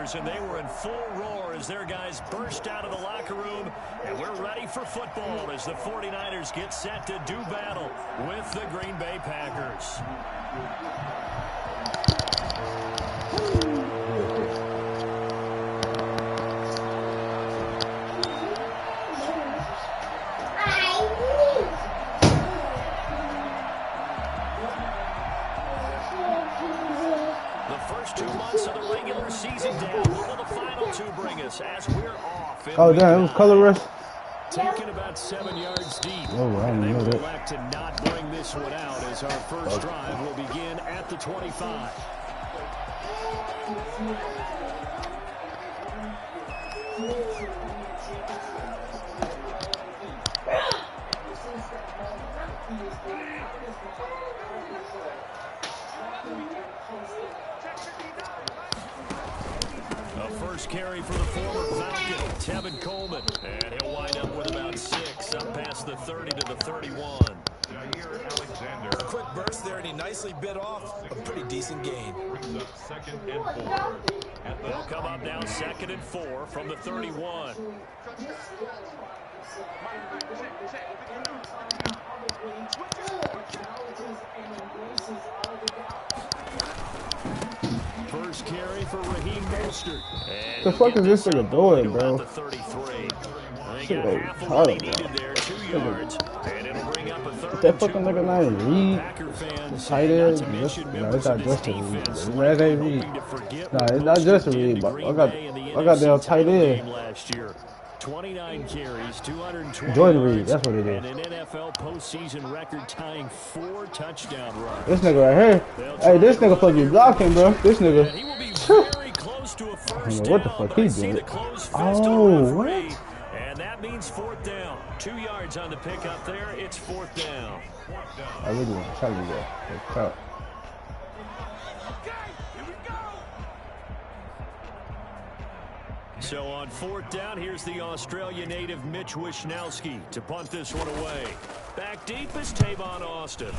players, and they were in full roar as their guys burst out of the locker room. And we're ready for football as the 49ers get set to do battle with the Green Bay Packers. First 2 months of the regular season down. What will the final two bring us as we're off? Oh, damn, it was colorless. Taking about 7 yards deep. Oh, I and they didn't know will that. elect to not bring this one out as our first drive will begin at the 25. A first carry for the former Falcon, Tevin Coleman. And he'll wind up with about 6, up past the 30 to the 31. A quick burst there, and he nicely bit off a pretty decent gain. Second and 4. They'll come up now 2nd and 4 from the 31. First carry for Raheem Mostert. The fuck is this nigga doing, bro? The 33. They Shit, got half of what he bro. needed there, 2 yards, and it'll bring up a 3rd That and fucking 2. nigga name Reed. Packer fans, Tight not end. to mention No, members it's not of this just a Reed. defense, That ain't Reed. hoping to forget Nah, what it's not just a Mostert did Reed, to but Green I got Bay in the their NFC tight title end. game last year. 29 carries, 220 Jordan yards, Reed, that's what it is. and an NFL postseason record-tying 4 touchdown runs. This nigga right here. Hey, this nigga supposed to be blocking, bro. This And nigga. he will be very close to a first know what the down, fuck but he I see did. the closed fist Oh, of the referee, what? and that means 4th down. 2 yards on the pickup there. It's 4th down. I really want to tell you that. So on 4th down, here's the Australia native Mitch Wishnowski to punt this one away. Back deep is Tavon Austin.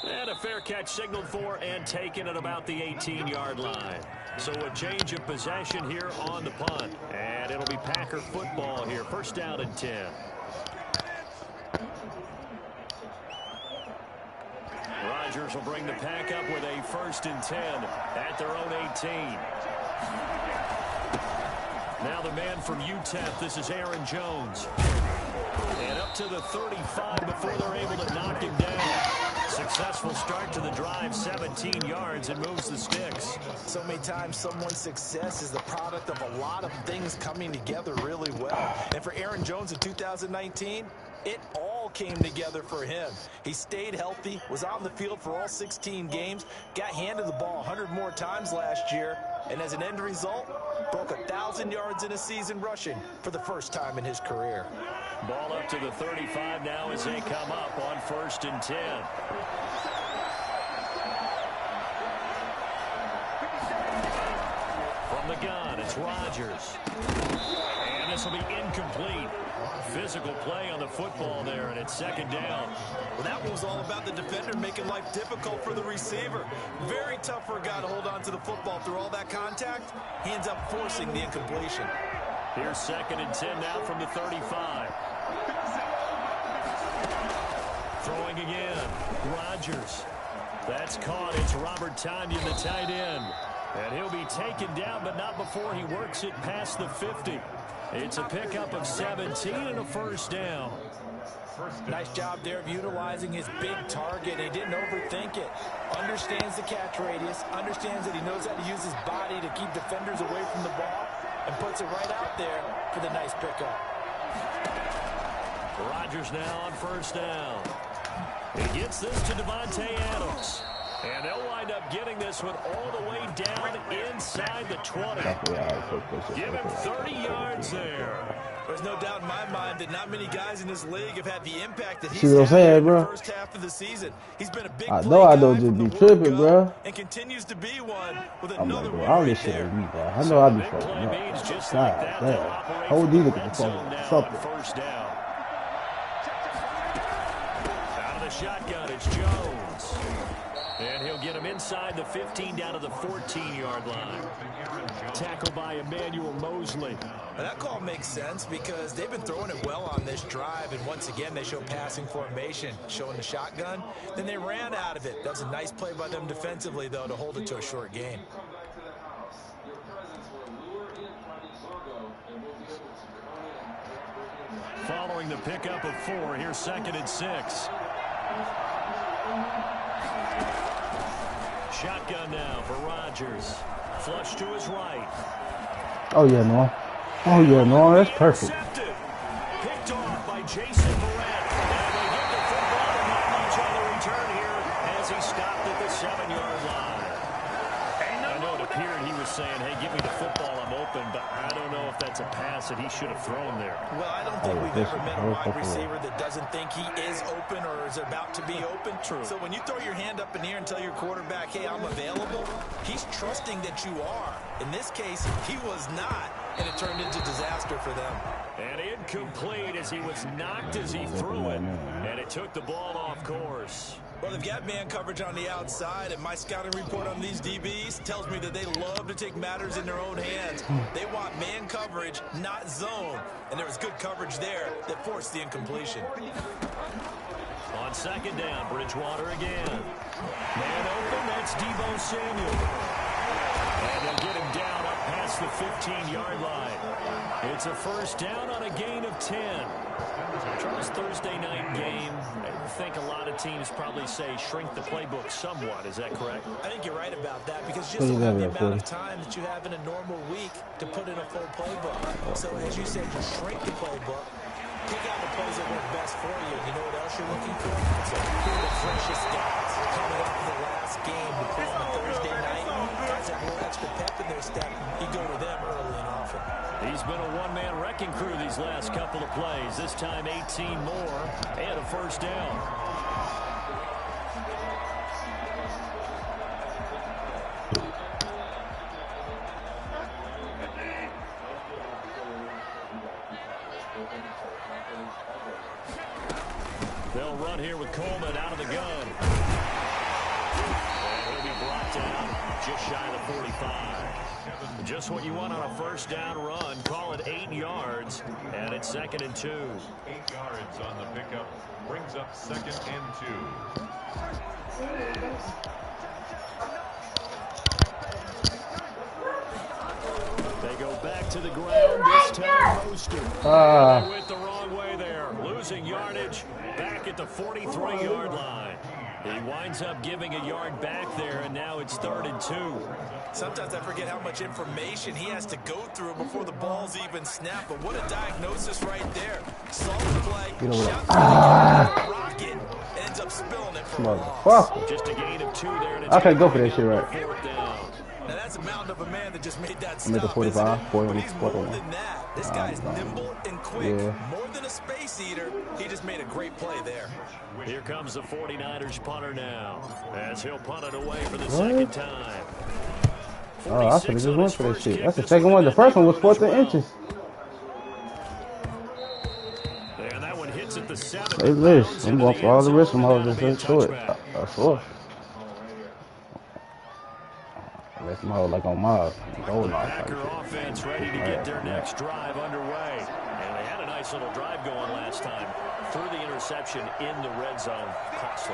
And a fair catch signaled for and taken at about the 18-yard line. So a change of possession here on the punt. And it'll be Packer football here. First down and 10. Rodgers will bring the pack up with a 1st and 10 at their own 18. Now the man from UTEP, this is Aaron Jones. And up to the 35 before they're able to knock him down. Successful start to the drive, 17 yards, and moves the sticks. So many times someone's success is the product of a lot of things coming together really well. And for Aaron Jones in 2019, it all came together for him. He stayed healthy, was on the field for all 16 games, got handed the ball 100 more times last year, and as an end result, broke 1,000 yards in a season rushing for the first time in his career. Ball up to the 35 now as they come up on 1st and 10. From the gun, it's Rodgers. And this will be incomplete. Physical play on the football there, and it's 2nd down. Well, that one was all about the defender making life difficult for the receiver. Very tough for a guy to hold on to the football through all that contact. He ends up forcing the incompletion. Here's 2nd and 10 now from the 35. Throwing again. Rodgers. That's caught. It's Robert Tonyan, the tight end. And he'll be taken down, but not before he works it past the 50. It's a pickup of 17 and a 1st down. Nice job there of utilizing his big target. He didn't overthink it. Understands the catch radius. Understands that he knows how to use his body to keep defenders away from the ball. And puts it right out there for the nice pickup. Rodgers now on 1st down. He gets this to Devontae Adams. And they'll wind up getting this one all the way down inside the 20. Give him 30 yards there. There's no doubt in my mind that not many guys in this league have had the impact that he's See what I'm had saying, in the bro? first half of the season. He's been a big I play know I guy don't from just be the tripping, word bro. go, and continues to be one with I'm another like, bro, one all right this shit there. ain't me, bro. I know I be Big fucking play up. means just God like that, they'll damn. operate Hold from these the niggas red fucking zone now on something. 1st down. Out of the shotgun, it's Jones. And he'll get him inside the 15 down to the 14-yard line. Tackled by Emmanuel Mosley. And that call makes sense because they've been throwing it well on this drive, and once again they show passing formation, showing the shotgun. Then they ran out of it. That was a nice play by them defensively, though, to hold it to a short gain. Following the pickup of 4, here's 2nd and 6. Shotgun now for Rodgers. Flush to his right. Oh, yeah, no. Oh, yeah, no. That's perfect. Picked off by Jason Barrett. And they get the football and not much on the return here as he stopped at the 7-yard line. I know it appeared he was saying, hey, give me the football, I'm open, but I don't know if that's a pass that he should have thrown there. Well, I don't think we've ever met a wide receiver that doesn't think he is open or is about to be open. True. So when you throw your hand up in the air and tell your quarterback, hey, I'm available, he's trusting that you are. In this case, he was not, and it turned into disaster for them. And incomplete as he was knocked as he threw it, and it took the ball off course. Well, they've got man coverage on the outside, and my scouting report on these DBs tells me that they love to take matters in their own hands. They want man coverage, not zone. And there was good coverage there that forced the incompletion. On 2nd down, Bridgewater again. Man open, that's Deebo Samuel. And they'll get him down up past the 15-yard line. It's a 1st down on a gain of 10. Charles, Thursday night game, I think a lot of teams probably say shrink the playbook somewhat. Is that correct? I think you're right about that because you just don't have the amount of time that you have in a normal week to put in a full playbook. So as you said, you shrink the playbook, pick out the plays that work best for you. You know what else you're looking for? So the freshest guys coming up in the last game to play on Thursday night. Guys have a little extra pep in their step. You go to them early and often. He's been a one-man wrecking crew these last couple of plays. This time 18 more and a 1st down. They'll run here with Coleman out of the gun. And he'll be brought down just shy of the 45. Just what you want on a 1st down run. Call it 8 yards, and it's 2nd and 2. 8 yards on the pickup. Brings up 2nd and 2. They go back to the ground. This time, Mostert. They went the wrong way there. Losing yardage back at the 43-yard line. He winds up giving a yard back there, and now it's 3rd and 2. Sometimes I forget how much information he has to go through before the ball's even snapped. But what a diagnosis right there. Solid play. Shot rocket. Ends up spilling it for a loss. Just a gain of 2 there. And I can't go for that shit, right? 4th down. Now that's a mountain of a man that just made that stop. I'm at the 45, but he's more than that. This guy's nimble and quick. Yeah. More than a space eater. He just made a great play there. Here comes the 49ers punter now, as he'll punt it away for the 2nd time. Oh, I should have just went for that shit. That's the 2nd one. The 1st one was 4th inches. And that one hits at the 7. Hey, Liz, I'm going for all the rest of them. I'll just do it. That's all. That's more like on my goal line. Packer offense ready to get their next drive underway. And they had a nice little drive going last time. Threw the interception in the red zone. Costly.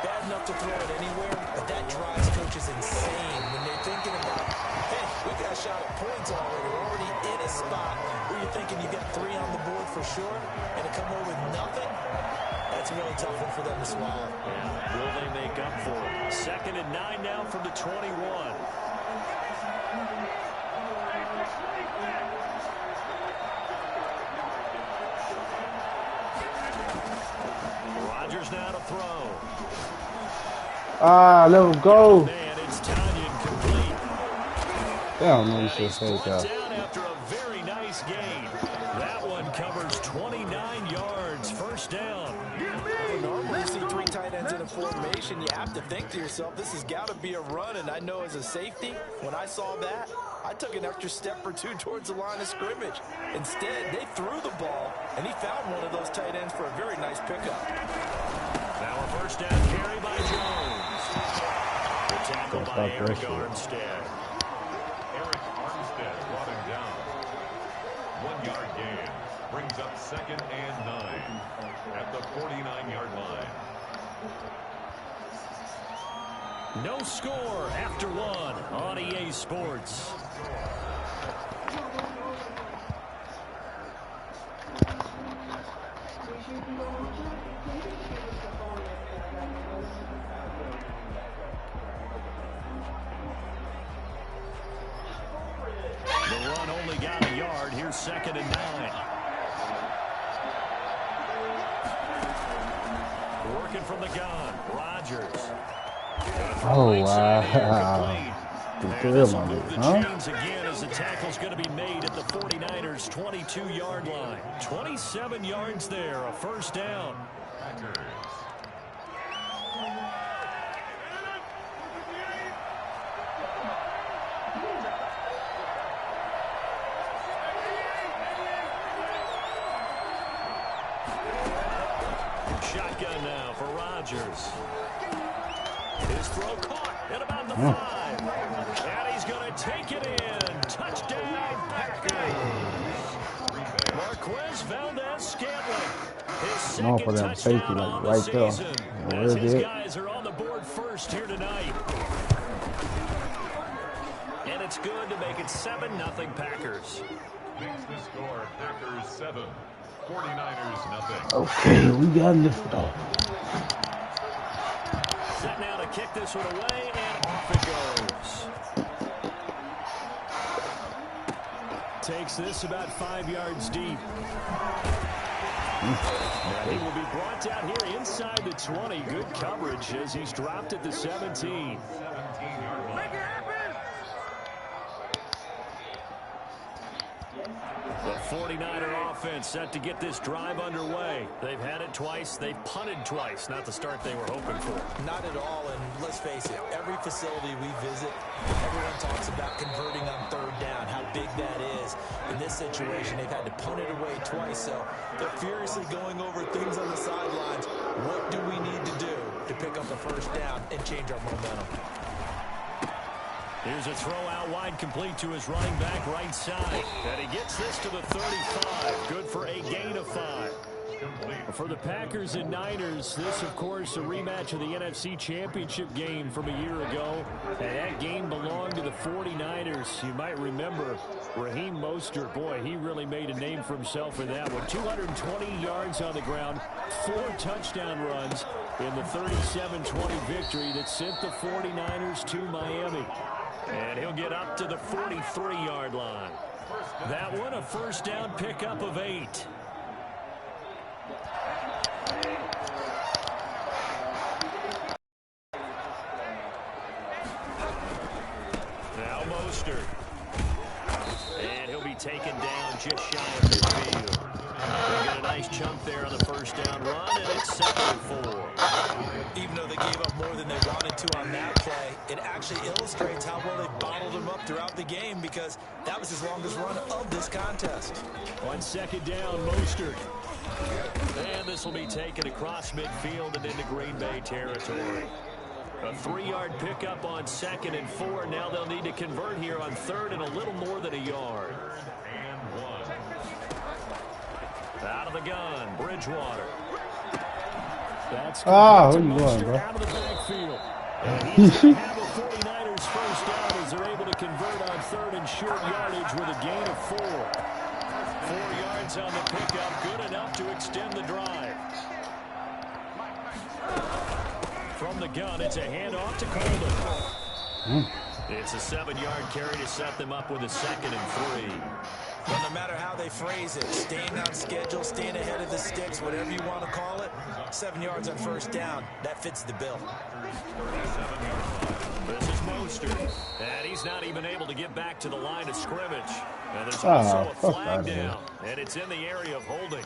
Bad enough to throw it anywhere, but that drives coaches insane when they're thinking about, hey, we got a shot at points already. We're already in a spot where you're thinking you got 3 on the board for sure, and to come away with nothing, that's a really tough one for them to swallow. Yeah. Will they make up for it? 2nd and 9 now from the 21. Rodgers now to throw. Let him go. Man, it's Tanyan complete. Damn, man, you should say that. Down after a very nice gain. That one covers 29 yards. 1st down. Normally you see 3 tight ends in a formation, you have to think to yourself, this has got to be a run. And I know as a safety, when I saw that, I took an extra step or 2 towards the line of scrimmage. Instead, they threw the ball, and he found one of those tight ends for a very nice pickup. Now a 1st down carry by Jones. tackle by Eric Armstead. Eric Armstead brought him down. 1 yard gain. Brings up 2nd and 9 at the 49-yard line. No score after 1 on EA Sports. The run only got a yard. Here's 2nd and 9. Working from the gun, Rodgers. Oh, wow. This will move the chains again as the tackle's going to be made at the 49ers' 22-yard line. 27 yards there, a first down. Shotgun now for Rodgers. His throw caught at about the 5. And he's going to take it in. Touchdown, Packers. Marquez Valdez-Scantling. His second touchdown on the season. As his guys are on the board first here tonight. And it's good to make it 7-0 Packers. Makes the score Packers 7. 49ers nothing. Okay, we got lifted off. Set now to kick this one away, and off it goes. Takes this about 5 yards deep. And he will be brought down here inside the 20. Good coverage as he's dropped at the 17. 17-yard line. The 49er offense set to get this drive underway. They've had it twice. They've punted twice. Not the start they were hoping for. Not at all, and let's face it, every facility we visit, everyone talks about converting on 3rd down, how big that is. In this situation, they've had to punt it away twice, so they're furiously going over things on the sidelines. What do we need to do to pick up the first down and change our momentum? Here's a throw out wide, complete to his running back right side. And he gets this to the 35. Good for a gain of 5. For the Packers and Niners, this, of course, a rematch of the NFC Championship game from a year ago. And that game belonged to the 49ers. You might remember Raheem Mostert. Boy, he really made a name for himself in that one. 220 yards on the ground, 4 touchdown runs in the 37-20 victory that sent the 49ers to Miami. And he'll get up to the 43-yard line. That one, a first down pickup of 8. Now Mostert. And he'll be taken down just shy of midfield. They'll get a nice chunk there on the first down run, and it's 2nd and 4. Even though they gave up more than they wanted to on that play, it actually illustrates how well they bottled him up throughout the game because that was his longest run of this contest. On 2nd down, Mostert. And this will be taken across midfield and into Green Bay territory. A 3-yard pickup on 2nd and 4. Now they'll need to convert here on 3rd and a little more than a yard. And 1. Out of the gun, Bridgewater. That's who you going, bro? out of the backfield. And he's going to have a 49ers first down as they're able to convert on 3rd and short yardage with a gain of 4. 4 yards on the pickup, good enough to extend the drive. From the gun, it's a handoff to Coleman. It's a 7-yard carry to set them up with a 2nd and 3. But no matter how they phrase it, staying on schedule, staying ahead of the sticks, whatever you want to call it, 7 yards on first down, that fits the bill. This is Mostert, and he's not even able to get back to the line of scrimmage. And there's also a flag down, and it's in the area of holding.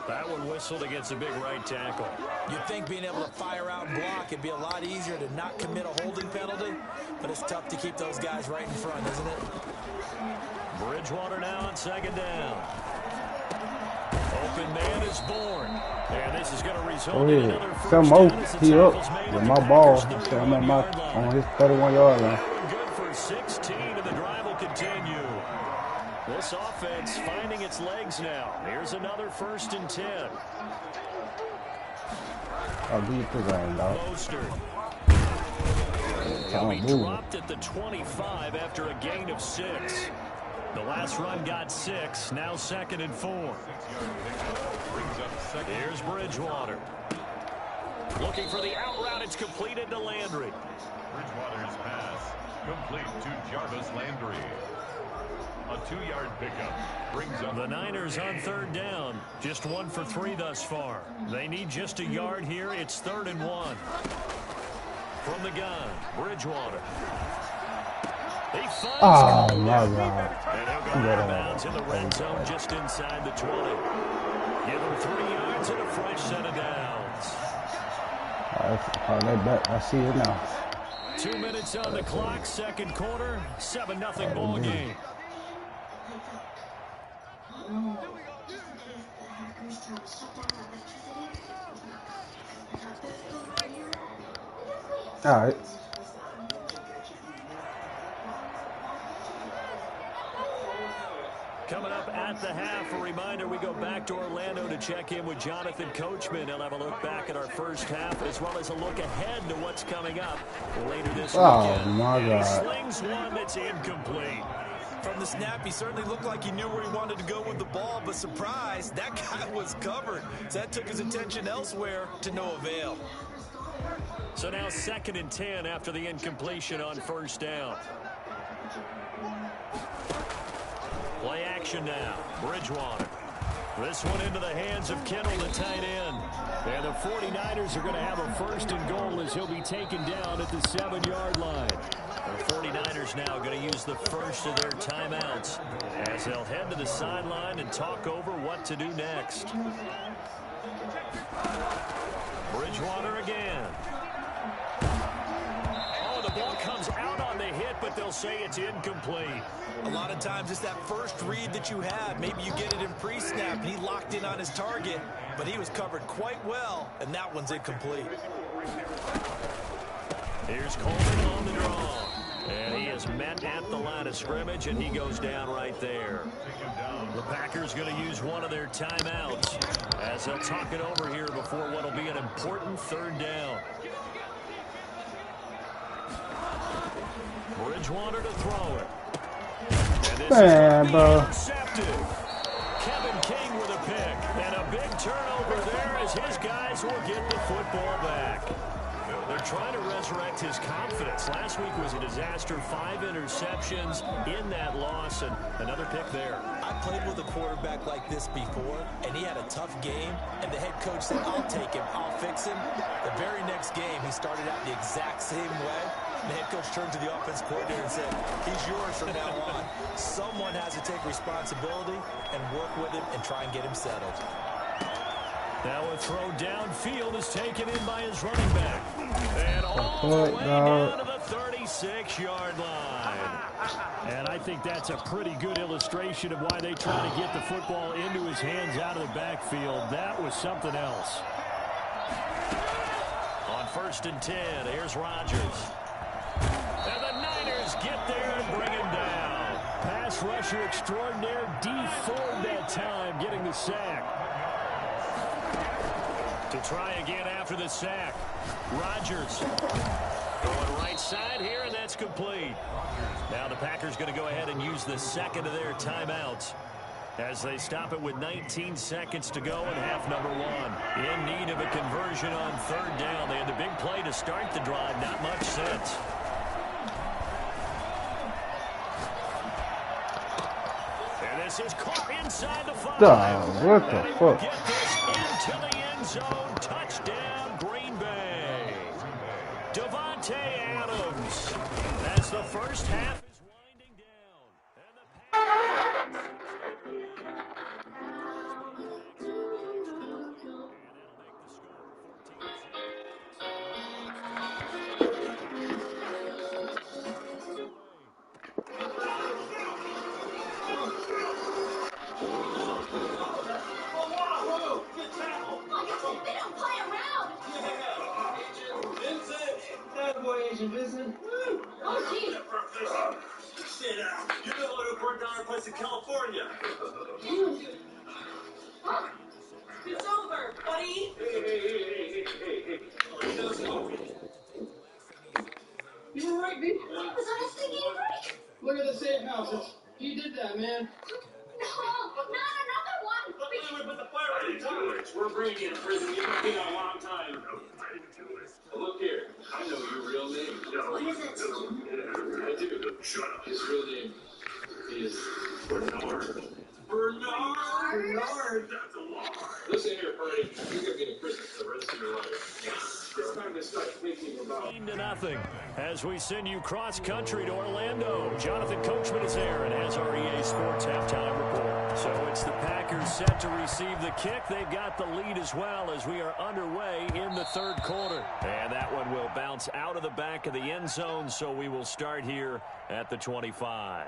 That one whistled against a big right tackle. You'd think being able to fire out and block, it'd be a lot easier to not commit a holding penalty, but it's tough to keep those guys right in front, isn't it? Bridgewater now on 2nd down. open man is born. And this is going to result Oh, in yeah. another first Some more. down as the He up tackle's made with at my the ball. Packers' I'm on 31-yard line. on his 31-yard line. Good for 16, and the drive will continue. This offense finding its legs now. Here's another 1st and 10. I'll be the game, dog. Mostert. Can't He move. dropped at the 25 after a gain of 6. The last run got 6. Now 2nd and 4. Here's Bridgewater. Looking for the out route. It's completed to Landry. Bridgewater's pass complete to Jarvis Landry. A 2-yard pickup brings up The Niners on 3rd down. Just 1 for 3 thus far. They need just a yard here. It's 3rd and 1. From the gun, Bridgewater. He finds Oh, my God. and he'll go out of bounds in the red zone just inside the 20. Give him 3 yards and a fresh set of downs. I see it now. 2 minutes on the clock, 2nd quarter, 7-0 ball game. All right. Coming up at the half, a reminder, we go back to Orlando to check in with Jonathan Coachman. He'll have a look back at our first half as well as a look ahead to what's coming up later this weekend. Oh, my And God. he slings one that's incomplete. From the snap, he certainly looked like he knew where he wanted to go with the ball, but surprise, that guy was covered. So that took his attention elsewhere to no avail. So now 2nd and 10 after the incompletion on 1st down. Play action now. Bridgewater. This one into the hands of Kittle, the tight end. And the 49ers are going to have a 1st and goal as he'll be taken down at the 7-yard line. The 49ers now going to use the first of their timeouts as they'll head to the sideline and talk over what to do next. Bridgewater again. Oh, the ball comes out on the hit, but they'll say it's incomplete. A lot of times it's that first read that you have. Maybe you get it in pre-snap. He locked in on his target, but he was covered quite well, and that one's incomplete. Here's Coleman on the draw. And he is met at the line of scrimmage, and he goes down right there. The Packers going to use one of their timeouts as they'll talk it over here before what will be an important 3rd down. Bridgewater to throw it. And this is intercepted. Kevin King with a pick. And a big turnover there as his guys will get the football back. They're trying to resurrect his confidence. Last week was a disaster. 5 interceptions in that loss, and another pick there. I played with a quarterback like this before, and he had a tough game, and the head coach said, I'll take him, I'll fix him. The very next game, he started out the exact same way. The head coach turned to the offense coordinator and said, he's yours from now on. Someone has to take responsibility and work with him and try and get him settled. Now a throw downfield is taken in by his running back. And all the way down to the 36-yard line. And I think that's a pretty good illustration of why they try to get the football into his hands out of the backfield. That was something else. On 1st and 10, here's Rodgers. And the Niners get there and bring him down. Pass rusher extraordinaire, D Ford that time, getting the sack. To try again after the sack. Rodgers going right side here, and that's complete. Now the Packers going to go ahead and use the 2nd of their timeouts as they stop it with 19 seconds to go in half number 1. In need of a conversion on 3rd down. They had the big play to start the drive. Not much since. And this is caught inside the 5. What the fuck? Get this into the end zone. Touchdown, Green Bay. Devontae Adams. As the first half is winding down. And the Sit down. You know what a $4 place in California. It's over, buddy. Hey. Let's go. You were right, B. I was almost thinking break. Look at the safe houses. You did that, man. No, not another one. But the fire is tolerance. We're bringing you to prison. You've been a long time. Look here. I know your real name. What is it? I do. Shut up. His real name is Bernard. Bernard? That's a lie. Listen here, Bernie. You're going to be in prison for the rest of your life. Yes. It's time to start thinking about... 0-0 as we send you cross-country to Orlando. Jonathan Coachman is there and has our EA Sports halftime report. So it's the Packers set to receive the kick. They've got the lead as well as we are underway in the third quarter. And that one will bounce out of the back of the end zone, so we will start here at the 25.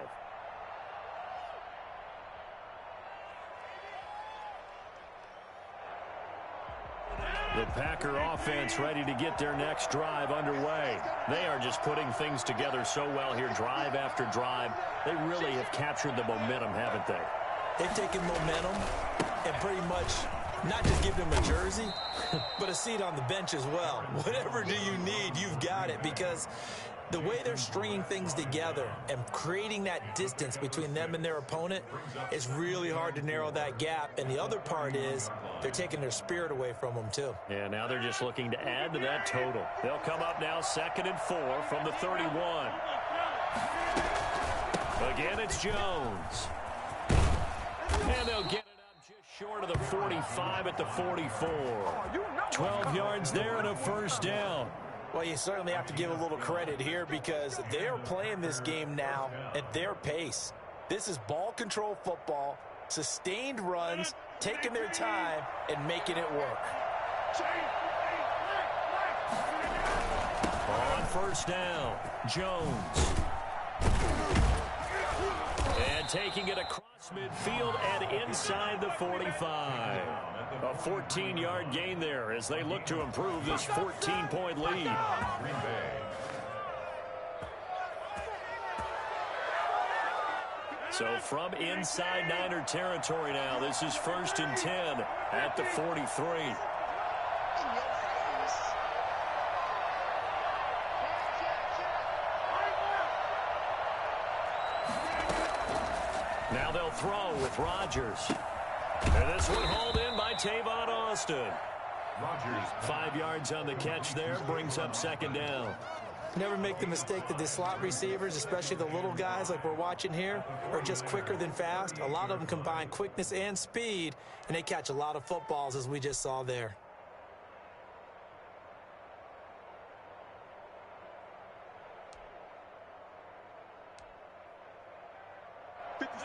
The Packer offense ready to get their next drive underway. They are just putting things together so well here, drive after drive. They really have captured the momentum, haven't they? They've taken momentum and pretty much not just given them a jersey, but a seat on the bench as well. Whatever do you need, you've got it, because the way they're stringing things together and creating that distance between them and their opponent is really hard to narrow that gap. And the other part is they're taking their spirit away from them, too. Yeah, now they're just looking to add to that total. They'll come up now 2nd and 4 from the 31. Again, it's Jones. And they'll get it up just short of the 45 at the 44. 12 yards there and a first down. Well, you certainly have to give a little credit here because they're playing this game now at their pace. This is ball control football, sustained runs, taking their time, and making it work. On first down, Jones. And taking it across midfield and inside the 45. A 14-yard gain there as they look to improve this 14-point lead. So from inside Niner territory now, this is 1st and 10 at the 43. Now they'll throw with Rodgers. And this one hauled in by Tavon Austin. 5 yards on the catch there, brings up 2nd down. Never make the mistake that the slot receivers, especially the little guys like we're watching here, are just quicker than fast. A lot of them combine quickness and speed, and they catch a lot of footballs, as we just saw there.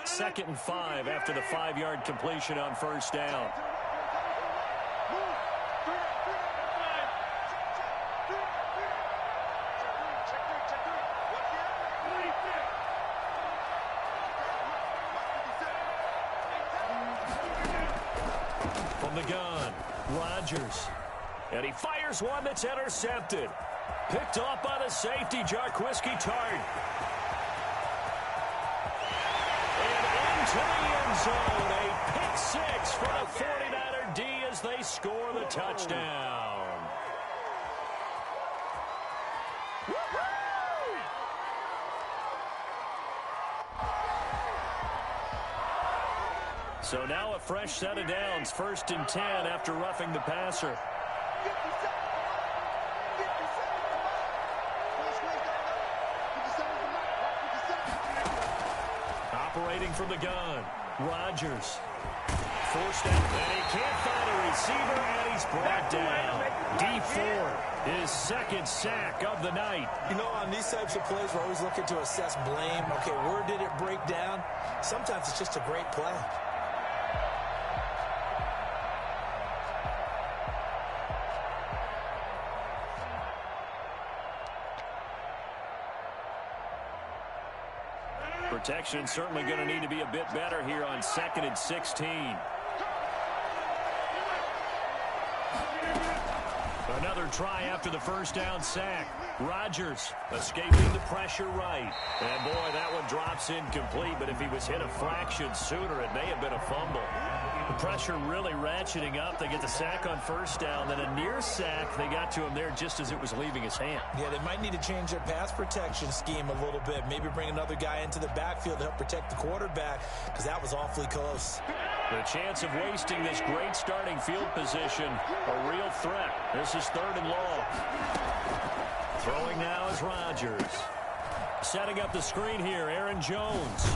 Second and 5 after the 5-yard completion on first down. From the gun, Rodgers. And he fires one that's intercepted. Picked off by the safety, Jarquiski Tart. To the end zone, a pick six for the 49er D as they score the touchdown. So now a fresh set of downs, 1st and 10 after roughing the passer. Operating from the gun, Rodgers. Forced out, and he can't find a receiver, and he's brought down. D Ford, his 2nd sack of the night. You know, on these types of plays, we're always looking to assess blame. Okay, where did it break down? Sometimes it's just a great play. Protection certainly going to need to be a bit better here on 2nd and 16. Another try after the first down sack. Rodgers escaping the pressure right. And, boy, that one drops incomplete, but if he was hit a fraction sooner, it may have been a fumble. The pressure really ratcheting up. They get the sack on first down, then a near sack. They got to him there just as it was leaving his hand. Yeah, they might need to change their pass protection scheme a little bit. Maybe bring another guy into the backfield to help protect the quarterback, because that was awfully close. The chance of wasting this great starting field position, a real threat. This is 3rd and long. Throwing now is Rodgers. Setting up the screen here, Aaron Jones.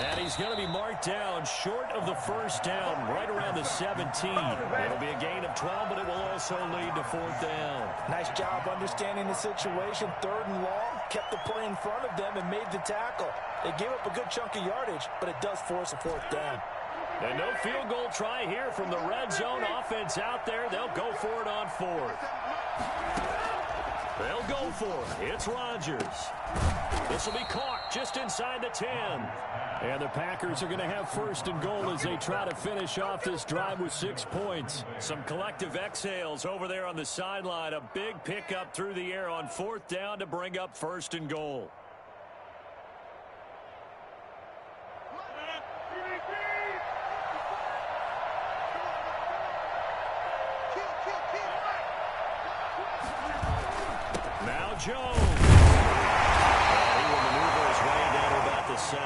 And he's going to be marked down short of the first down, right around the 17. It'll be a gain of 12, but it will also lead to 4th down. Nice job understanding the situation. 3rd and long, kept the play in front of them and made the tackle. They gave up a good chunk of yardage, but it does force a 4th down. And no field goal try here from the red zone offense out there. They'll go for it on 4th. They'll go for it. It's Rodgers. This will be caught just inside the 10. And the Packers are going to have 1st and goal as they try to finish off this drive with 6 points. Some collective exhales over there on the sideline. A big pickup through the air on 4th down to bring up 1st and goal. Now Jones. He will maneuver his way down to about the 7.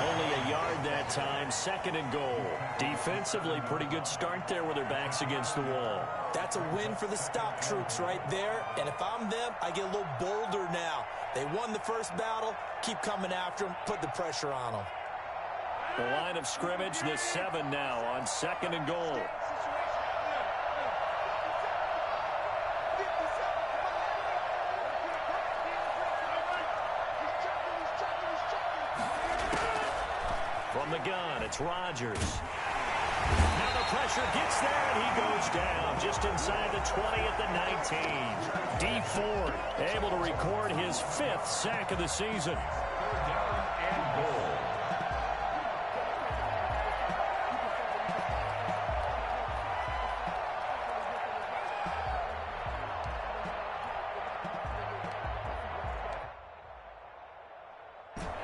Only a yard that time. 2nd and goal. Defensively, pretty good start there with their backs against the wall. That's a win for the stop troops right there. And if I'm them, I get a little bolder now. They won the first battle. Keep coming after them. Put the pressure on them. The line of scrimmage, the 7 now on 2nd and goal. From the gun, it's Rodgers. Now the pressure gets there, and he goes down just inside the 20 at the 19. D Ford able to record his 5th sack of the season. 3rd down and goal.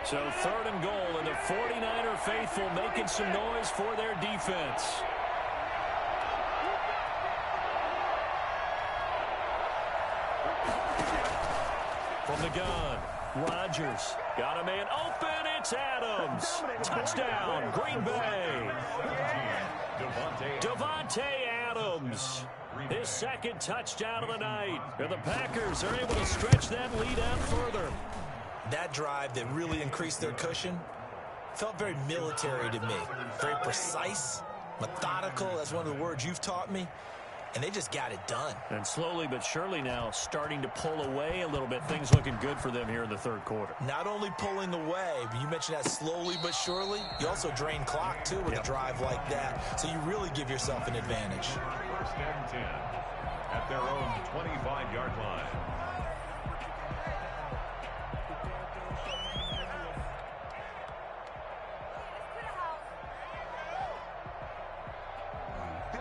So 3rd and goal, and the 49er faithful making some noise for their defense. From the gun, Rodgers got a man open. It's Adams. Touchdown, Green Bay. Devontae Adams. His 2nd touchdown of the night. And the Packers are able to stretch that lead out further. That drive that really increased their cushion felt very military to me. Very precise, methodical. That's one of the words you've taught me. And they just got it done. And slowly but surely now starting to pull away a little bit. Things looking good for them here in the 3rd quarter. Not only pulling away, but you mentioned that slowly but surely. You also drain clock, too, with a drive like that. So you really give yourself an advantage. 1st and 10 at their own 25-yard line.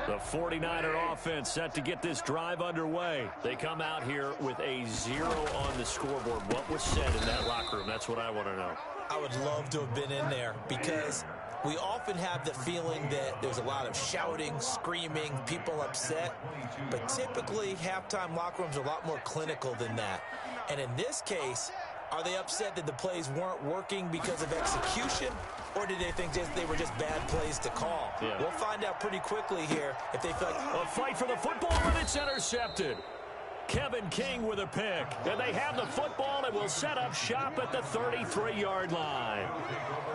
The 49er offense set to get this drive underway. They come out here with a 0 on the scoreboard. What was said in that locker room? That's what I want to know. I would love to have been in there because we often have the feeling that there's a lot of shouting, screaming, people upset. But typically, halftime locker rooms are a lot more clinical than that. And in this case, are they upset that the plays weren't working because of execution? Or did they think they were just bad plays to call? Yeah. We'll find out pretty quickly here if they feel like... A fight for the football, and it's intercepted. Kevin King with a pick. And they have the football and will set up shop at the 33-yard line.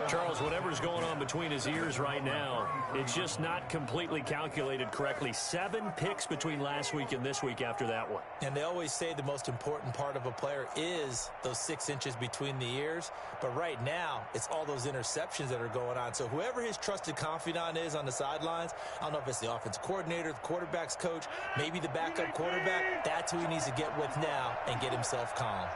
Charles, whatever's going on between his ears right now, it's just not completely calculated correctly. 7 picks between last week and this week after that one. And they always say the most important part of a player is those 6 inches between the ears. But right now, it's all those interceptions that are going on. So whoever his trusted confidant is on the sidelines, I don't know if it's the offensive coordinator, the quarterback's coach, maybe the backup quarterback, that's who he needs to get with now and get himself calm.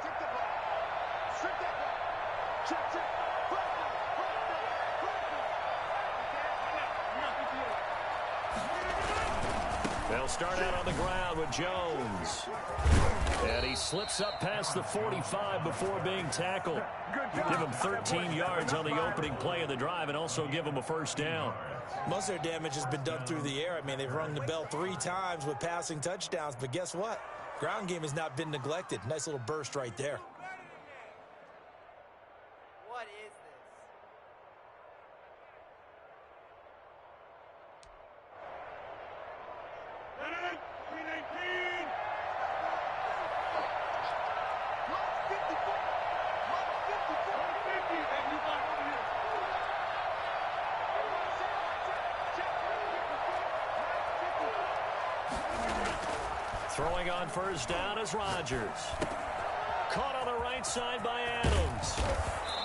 They'll They'll start out on the ground with Jones. And he slips up past the 45 before being tackled. Give him 13 yards on the opening play of the drive and also give him a first down. Most of their damage has been done through the air. I mean, they've rung the bell 3 times with passing touchdowns, but guess what? Ground game has not been neglected. Nice little burst right there. What is this? Throwing on first down is Rodgers. Caught on the right side by Adams.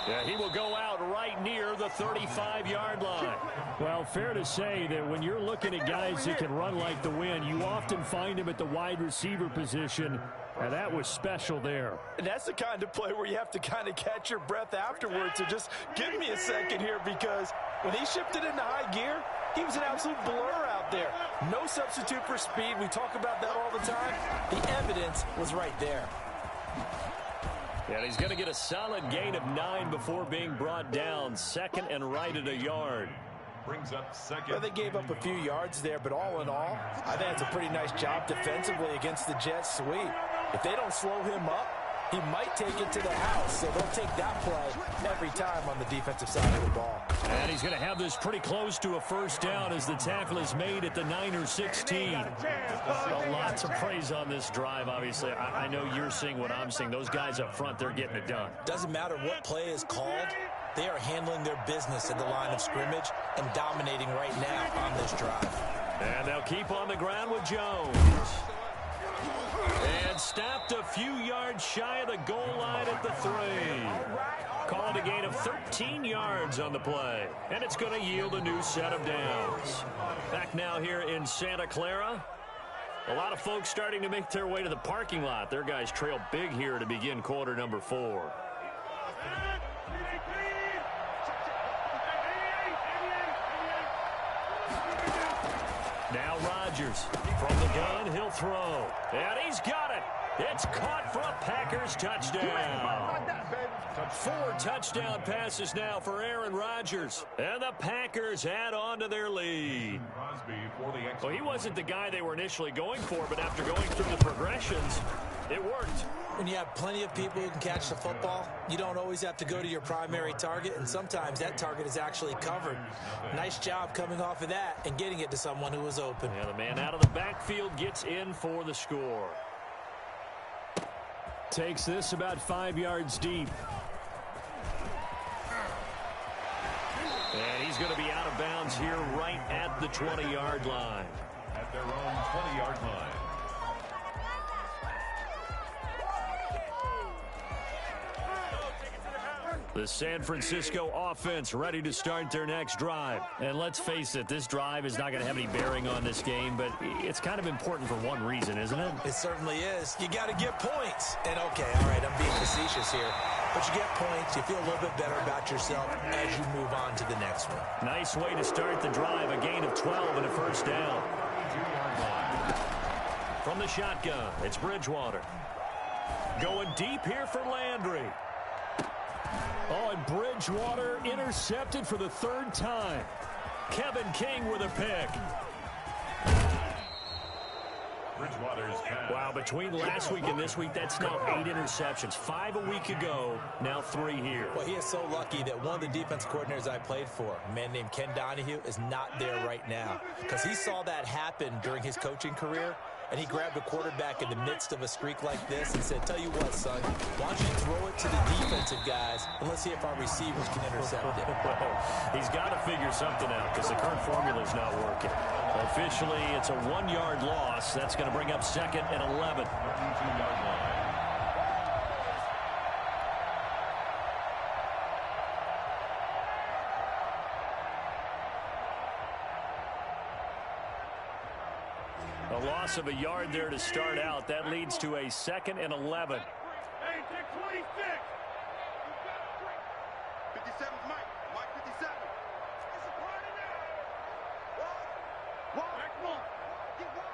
Yeah, he will go out right near the 35-yard line. Well, fair to say that when you're looking at guys that can run like the wind, you often find him at the wide receiver position. And that was special there. And that's the kind of play where you have to kind of catch your breath afterwards. So just give me a second here, because when he shifted into high gear, he was an absolute blur out there. No substitute for speed. We talk about that all the time. The evidence was right there. And he's going to get a solid gain of 9 before being brought down. Second and right at a yard. Brings up second. Well, they gave up a few yards there, but all in all, I think it's a pretty nice job defensively against the Jets sweep. If they don't slow him up, he might take it to the house, so they'll take that play every time on the defensive side of the ball. And he's going to have this pretty close to a first down as the tackle is made at the 9 or 16. Well, lots of praise on this drive, obviously. I know you're seeing what I'm seeing. Those guys up front, they're getting it done. Doesn't matter what play is called. They are handling their business at the line of scrimmage and dominating right now on this drive. And they'll keep on the ground with Jones. And stopped a few yards shy of the goal line at the 3. Called a gain of 13 yards on the play. And it's going to yield a new set of downs. Back now here in Santa Clara. A lot of folks starting to make their way to the parking lot. Their guys trail big here to begin quarter number 4. Now Rodgers from the gun, he'll throw. And he's got it. It's caught for a Packers touchdown. 4 touchdown passes now for Aaron Rodgers. And the Packers add on to their lead. Well, he wasn't the guy they were initially going for, but after going through the progressions, it worked. When you have plenty of people who can catch the football, you don't always have to go to your primary target, and sometimes that target is actually covered. Nice job coming off of that and getting it to someone who was open. Yeah, the man out of the backfield gets in for the score. Takes this about 5 yards deep. And he's going to be out of bounds here right at the 20-yard line. At their own 20-yard line. The San Francisco offense ready to start their next drive. And let's face it, this drive is not going to have any bearing on this game, but it's kind of important for one reason, isn't it? It certainly is. You got to get points. And okay, all right, I'm being facetious here. But you get points, you feel a little bit better about yourself as you move on to the next one. Nice way to start the drive, a gain of 12 and a first down. From the shotgun, it's Bridgewater. Going deep here for Landry. Oh, and Bridgewater intercepted for the 3rd time. Kevin King with a pick. Wow, between last week and this week, that's now 8 interceptions. 5 a week ago, now 3 here. Well, he is so lucky that one of the defense coordinators I played for, a man named Ken Donahue, is not there right now. Because he saw that happen during his coaching career, and he grabbed a quarterback in the midst of a streak like this and said, tell you what, son, why don't you throw it to the defensive guys, and let's see if our receivers can intercept it. He's got to figure something out because the current formula's not working. Officially, it's a 1-yard loss. That's going to bring up 2nd and 11. A loss of a yard there to start out. That leads to a 2nd and 11. Hey, take 26. 57 Mike. Mike 57. It's a party now. What? Next one. Get one.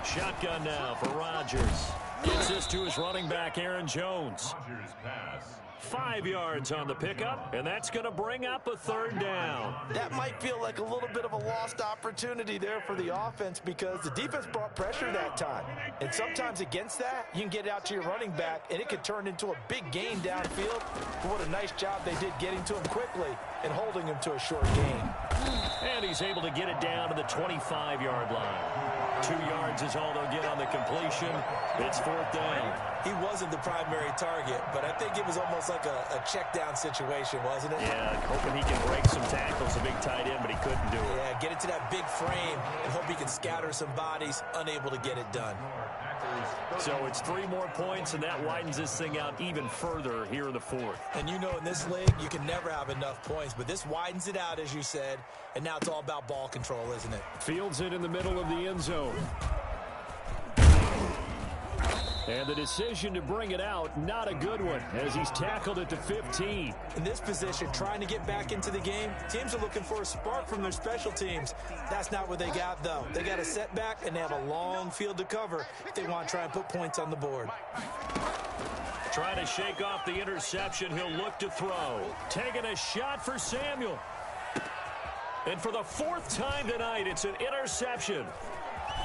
Shotgun now for Rodgers. Gets this to his running back, Aaron Jones. 5 yards on the pickup, and that's going to bring up a third down. That might feel like a little bit of a lost opportunity there for the offense because the defense brought pressure that time. And sometimes against that, you can get out to your running back, and it could turn into a big gain downfield. But what a nice job they did getting to him quickly and holding him to a short gain. And he's able to get it down to the 25-yard line. 2 yards is all they'll get on the completion. It's fourth down. He wasn't the primary target, but I think it was almost like a check-down situation, wasn't it? Yeah, hoping he can break some tackles, a big tight end, but he couldn't do it. Yeah, get into that big frame and hope he can scatter some bodies, unable to get it done. So it's 3 more points, and that widens this thing out even further here in the fourth. And you know in this league, you can never have enough points, but this widens it out, as you said, and now it's all about ball control, isn't it? Fields it in the middle of the end zone. And the decision to bring it out, not a good one, as he's tackled at the 15. In this position, trying to get back into the game, teams are looking for a spark from their special teams. That's not what they got, though. They got a setback, and they have a long field to cover if they want to try and put points on the board. Trying to shake off the interception. He'll look to throw. Taking a shot for Samuel. And for the 4th time tonight, it's an interception.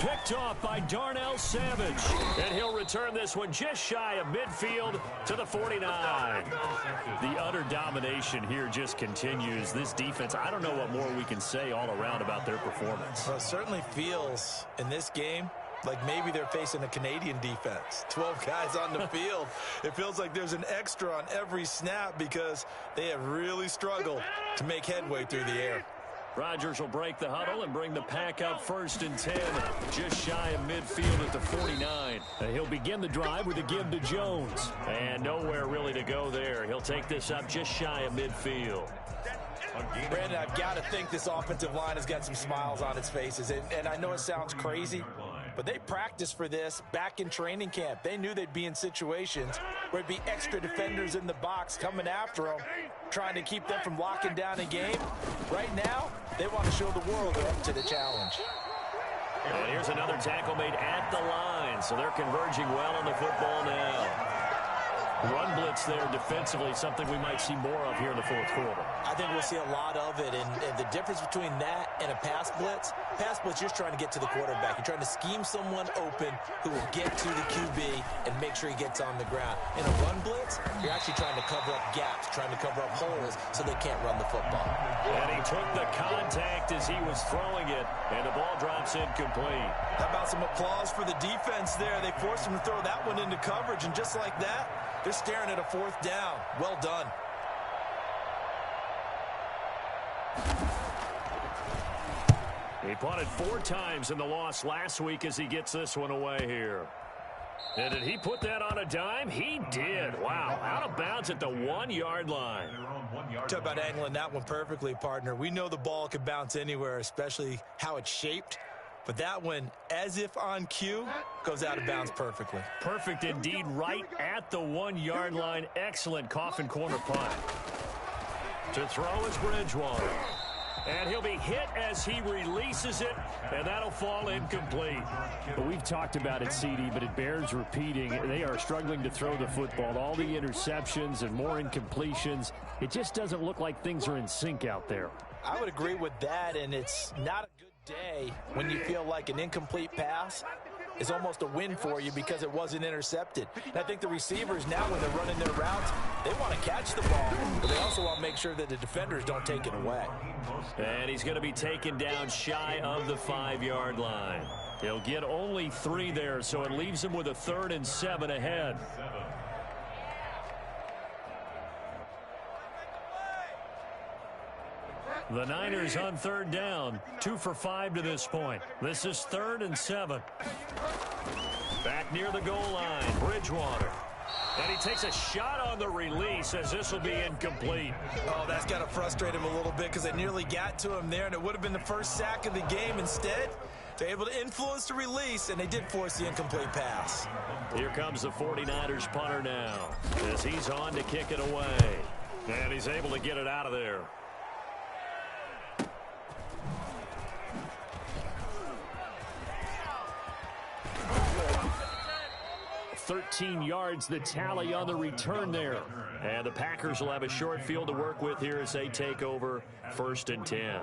Picked off by Darnell Savage. And he'll return this one just shy of midfield to the 49. The utter domination here just continues. This defense, I don't know what more we can say all around about their performance. Well, it certainly feels in this game like maybe they're facing a Canadian defense. 12 guys on the field. It feels like there's an extra on every snap because they have really struggled to make headway through the air. Rodgers will break the huddle and bring the pack up 1st and 10, just shy of midfield at the 49. And he'll begin the drive with a give to Jones. And nowhere really to go there. He'll take this up just shy of midfield. Brandon, I've got to think this offensive line has got some smiles on its faces. And I know it sounds crazy, but they practiced for this back in training camp. They knew they'd be in situations where it'd be extra defenders in the box coming after them, trying to keep them from locking down a game. Right now, they want to show the world they're up to the challenge. And here's another tackle made at the line, so they're converging well on the football now. Run blitz there defensively, something we might see more of here in the fourth quarter. I think we'll see a lot of it, and the difference between that and a pass blitz, you're just trying to get to the quarterback. You're trying to scheme someone open who will get to the QB and make sure he gets on the ground. In a run blitz, you're actually trying to cover up gaps, trying to cover up holes so they can't run the football. And he took the contact as he was throwing it, and the ball drops incomplete. How about some applause for the defense there? They forced him to throw that one into coverage, and just like that, they're staring at a 4th down. Well done. He punted 4 times in the loss last week as he gets this one away here. And did he put that on a dime? He did. Wow, out of bounds at the 1-yard line. Talk about angling that one perfectly, partner. We know the ball can bounce anywhere, especially how it's shaped. But that one, as if on cue, goes out of bounds perfectly. Perfect indeed, right at the 1-yard line. Excellent coffin corner punt. To throw is Bridgewater. And he'll be hit as he releases it, and that'll fall incomplete. But we've talked about it, CD, but it bears repeating. They are struggling to throw the football. All the interceptions and more incompletions. It just doesn't look like things are in sync out there. I would agree with that, and it's not a good day when you feel like an incomplete pass is almost a win for you because it wasn't intercepted. And I think the receivers now, when they're running their routes, they want to catch the ball, but they also want to make sure that the defenders don't take it away. And he's going to be taken down shy of the 5-yard line. He'll get only 3 there, so it leaves him with a 3rd and 7 ahead. The Niners on 3rd down, 2 for 5 to this point. This is 3rd and 7. Back near the goal line, Bridgewater. And he takes a shot on the release as this will be incomplete. Oh, that's got to frustrate him a little bit because they nearly got to him there, and it would have been the first sack of the game. Instead, they're able to influence the release, and they did force the incomplete pass. Here comes the 49ers punter now as he's on to kick it away. And he's able to get it out of there. 13 yards, the tally on the return there. And the Packers will have a short field to work with here as they take over 1st and 10.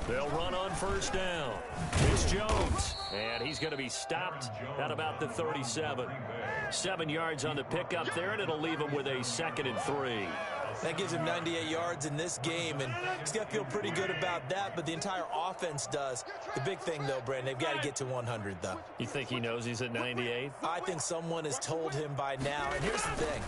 They'll run on 1st down. It's Jones, and he's going to be stopped at about the 37. 7 yards on the pickup there, and it'll leave him with a 2nd and 3. That gives him 98 yards in this game, and he's got to feel pretty good about that, but the entire offense does. The big thing, though, Brandon, they've got to get to 100, though. You think he knows he's at 98? I think someone has told him by now, and here's the thing.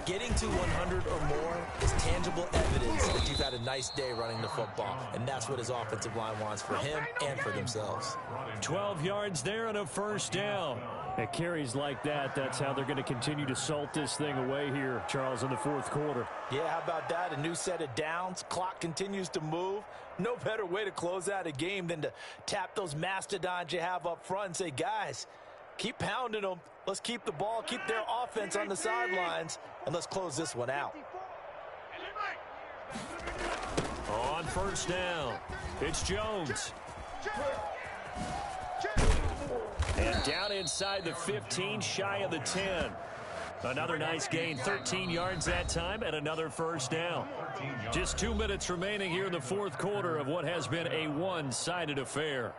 Getting to 100 or more is tangible evidence that you've had a nice day running the football, and that's what his offensive line wants for him and for themselves. 12 yards there and a 1st down. At carries like that, that's how they're going to continue to salt this thing away here, Charles, in the 4th quarter. Yeah, how about that? A new set of downs. Clock continues to move. No better way to close out a game than to tap those mastodons you have up front and say, guys, keep pounding them. Let's keep the ball, keep their offense on the sidelines, and let's close this one out. On 1st down, it's Jones. And down inside the 15, shy of the 10. Another nice gain, 13 yards that time, and another 1st down. Just 2 minutes remaining here in the 4th quarter of what has been a one-sided affair.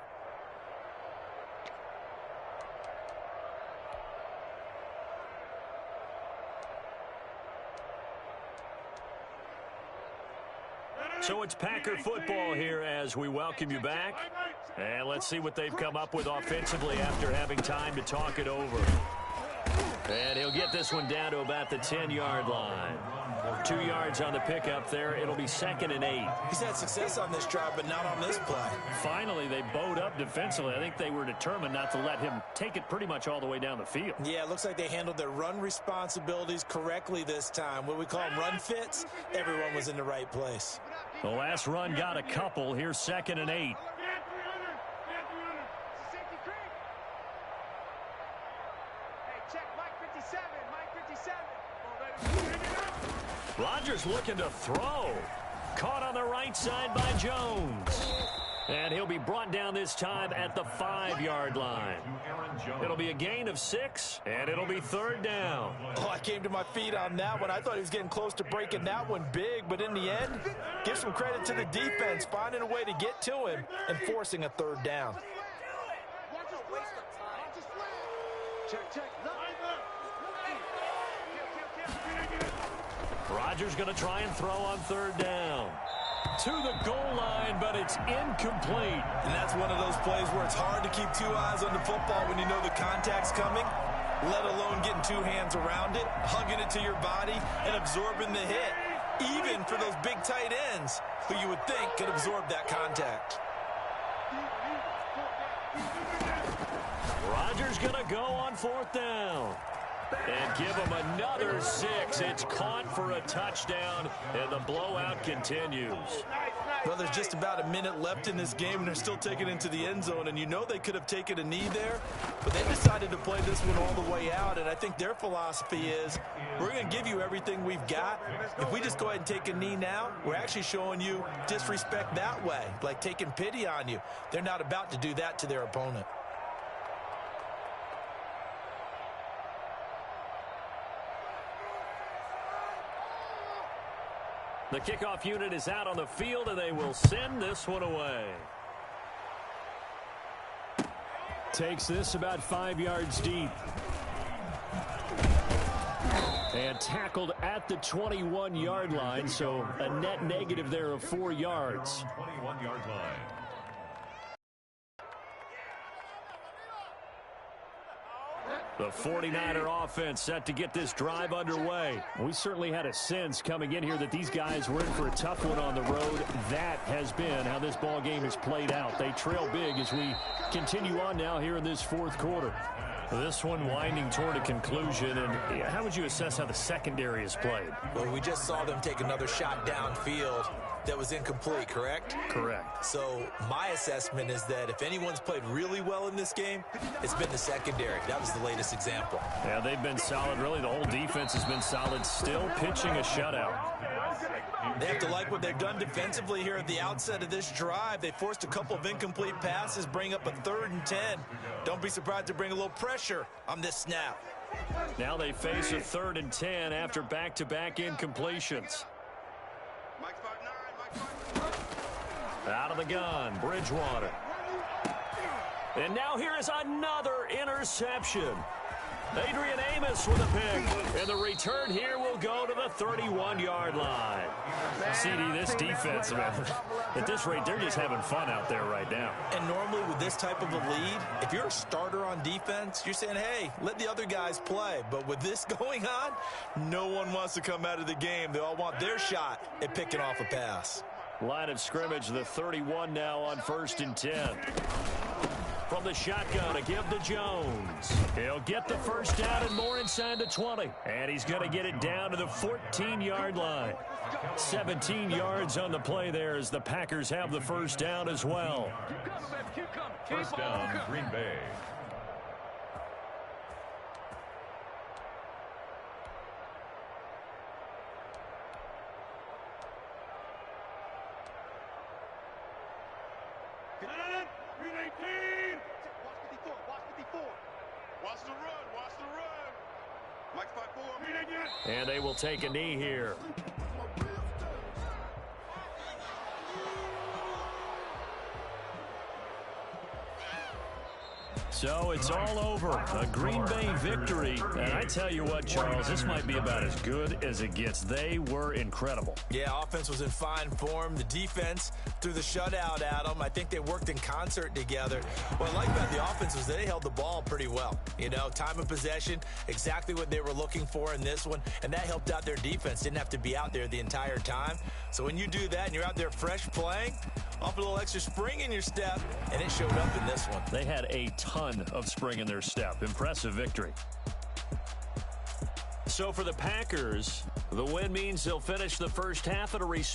So it's Packer football here as we welcome you back. And let's see what they've come up with offensively after having time to talk it over. And he'll get this one down to about the 10-yard line. 2 yards on the pickup there. It'll be 2nd and 8. He's had success on this drive, but not on this play. Finally, they bowed up defensively. I think they were determined not to let him take it pretty much all the way down the field. Yeah, it looks like they handled their run responsibilities correctly this time. What we call them run fits, everyone was in the right place. The last run got a couple. Here's 2nd and 8. Rodgers looking to throw. Caught on the right side by Jones. And he'll be brought down this time at the 5-yard line. It'll be a gain of 6, and it'll be 3rd down. Oh, I came to my feet on that one. I thought he was getting close to breaking that one big, but in the end, give some credit to the defense, finding a way to get to him and forcing a 3rd down. Rodgers going to try and throw on 3rd down. To the goal line, but it's incomplete. And that's one of those plays where it's hard to keep 2 eyes on the football when you know the contact's coming, let alone getting 2 hands around it, hugging it to your body, and absorbing the hit, even for those big tight ends who you would think could absorb that contact. Rodgers going to go on 4th down. And give him another 6. It's caught for a touchdown, and the blowout continues. Well, there's just about a minute left in this game, and they're still taking it into the end zone. And you know they could have taken a knee there, but they decided to play this one all the way out. And I think their philosophy is, we're going to give you everything we've got. If we just go ahead and take a knee now, we're actually showing you disrespect that way, like taking pity on you. They're not about to do that to their opponent. The kickoff unit is out on the field, and they will send this one away. Takes this about 5 yards deep. And tackled at the 21-yard line, so a net negative there of 4 yards. 21-yard line. The 49er offense set to get this drive underway. We certainly had a sense coming in here that these guys were in for a tough one on the road. That has been how this ball game has played out. They trail big as we continue on now here in this 4th quarter. This one winding toward a conclusion, and how would you assess how the secondary is played? Well, we just saw them take another shot downfield that was incomplete, correct? Correct. So my assessment is that if anyone's played really well in this game, it's been the secondary. That was the latest example. Yeah, they've been solid. Really, the whole defense has been solid, still pitching a shutout. They have to like what they've done defensively here at the outset of this drive. They forced a couple of incomplete passes, bring up a 3rd and 10. Don't be surprised to bring a little pressure on this snap. Now they face a 3rd and 10 after back-to-back incompletions. Out of the gun, Bridgewater. And now here is another interception. Adrian Amos with a pick. And the return here will go to the 31-yard line. CD, this defense, man, at this rate, they're just having fun out there right now. And normally with this type of a lead, if you're a starter on defense, you're saying, hey, let the other guys play. But with this going on, no one wants to come out of the game. They all want their shot at picking off a pass. Line of scrimmage, the 31 now on 1st and 10. From the shotgun, a give to Jones. He'll get the first down and more inside the 20. And he's going to get it down to the 14-yard line. 17 yards on the play there as the Packers have the first down as well. First down, Green Bay. And they will take a knee here. So it's all over. A Green Bay victory. And I tell you what, Charles, this might be about as good as it gets. They were incredible. Yeah, offense was in fine form. The defense threw the shutout at them. I think they worked in concert together. What I like about the offense was they held the ball pretty well. You know, time of possession, exactly what they were looking for in this one. And that helped out their defense. Didn't have to be out there the entire time. So when you do that and you're out there fresh playing, off a little extra spring in your step, and it showed up in this one. They had a ton of spring in their step. Impressive victory. So for the Packers, the win means they'll finish the first half at a